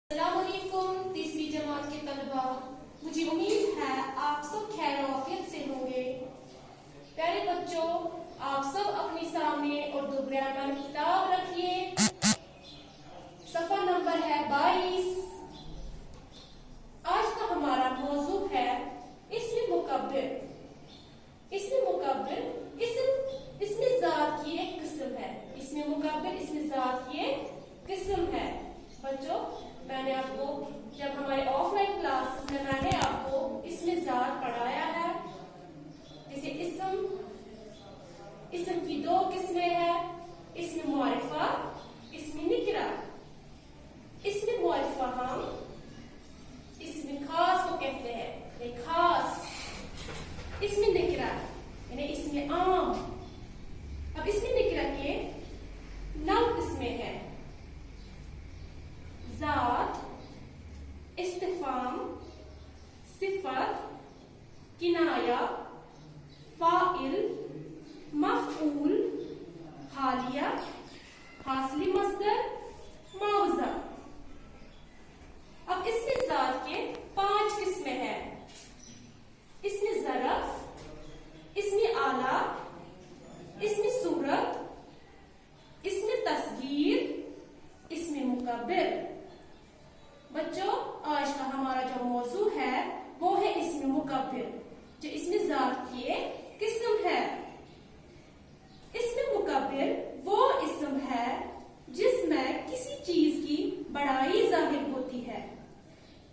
अस्सलाम वालेकुम तीसरी जमात के तलबा, मुझे उम्मीद है आप सब खैर आफियत से होंगे। प्यारे बच्चों, आप सब अपने सामने उर्दू ग्रामर किताब रखिए। सफा नंबर है 22। आज का हमारा मौजू है इस्म मुकब्बिर। इस्म मुकब्बिर इसमें जात की एक किस्म है। इस्म मुकब्बिर इसमें जात की एक किस्म है। बच्चों, मैंने आपको जब हमारे ऑफलाइन क्लास में मैंने आपको इसमें जात पढ़ाया है। जैसे इस्म की दो किस्में हैं, इस्म मुअर्रफा, इस्म निकरा। इस्म मुअर्रफा हम इस्म खास को कहते हैं, ये खास। इस्म निकरा यानी इस्म आम। अब इस्म निकरा के 9 किस्में हैं। जात, इस्तिफाम, सिफत, किनाया, फाइल, मफऊल, हालिया, हासिल मस्दर, मौजा। अब इसमें जात के 5 किस्में हैं। इसमें ज़रफ, इसमें आला, इसमें सूरत, इसमें तस्गीर, इसमें मुकब्बिर। बच्चों, आज का हमारा जो मौजू है वो है इस्म मुकब्बिर, जो इसमें जात की एक किस्म है। इस्म मुकब्बिर वो इस्म है जिसमें किसी चीज की बड़ाई जाहिर होती है।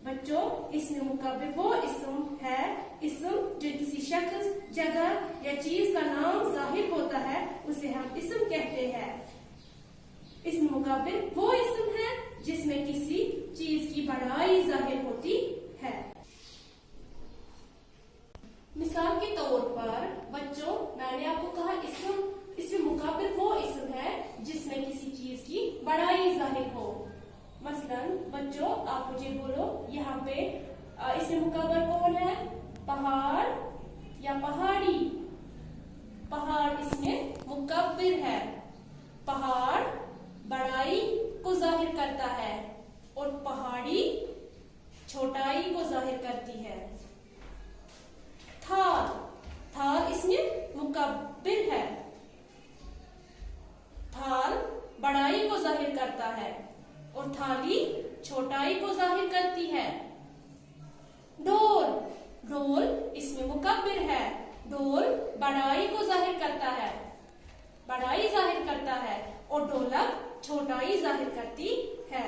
बच्चों, इस्म मुकब्बिर वो इस्म है, इस्म जो किसी शख्स, जगह या चीज का नाम जाहिर होता है, उसे हम इस्म कहते हैं। इस्म मुकब्बिर वो इस्म है जिसमें किसी चीज की बड़ाई जाहिर होती है। मिसाल के तौर पर बच्चों, मैंने आपको कहा इस्म मुकब्बिर वो इस्म है जिसमें किसी चीज की बड़ाई जाहिर हो। मसलन बच्चों, आप मुझे बोलो, यहाँ पे इस्म मुकब्बिर कौन है? पहाड़ या पहाड़ी? पहाड़ इसमें मुकब्बिर है। पहाड़ बड़ाई को जाहिर करता है और पहाड़ी छोटाई को जाहिर करती है। थाल इसमें मुकब्बिर है। थाल बड़ाई को जाहिर करता है और थाली छोटाई को जाहिर करती है। ढोल इसमें मुकब्बिर है। ढोल बड़ाई को जाहिर करता है, बड़ाई जाहिर करता है और ढोलक छोटाई जाहिर करती है।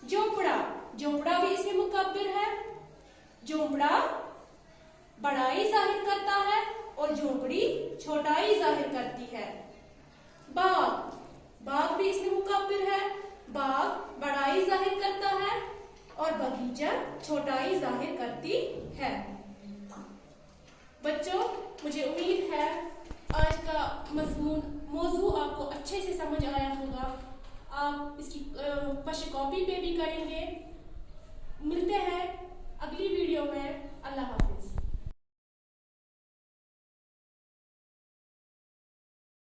झोंपड़ा भी इसमें मुकब्बिर है। झोंपड़ा बड़ाई जाहिर करता है और झोंपड़ी छोटाई जाहिर करती है। बाग भी इसमें मुकब्बिर है। बाग बड़ाई जाहिर करता है और बगीचा छोटाई जाहिर करती है। बच्चों, मुझे उम्मीद है आज का मौजू आपको अच्छे से समझ आया होगा। आप इसकी पश्च कॉपी पे भी करेंगे। मिलते हैं अगली वीडियो में। अल्लाह हाफ़िज़।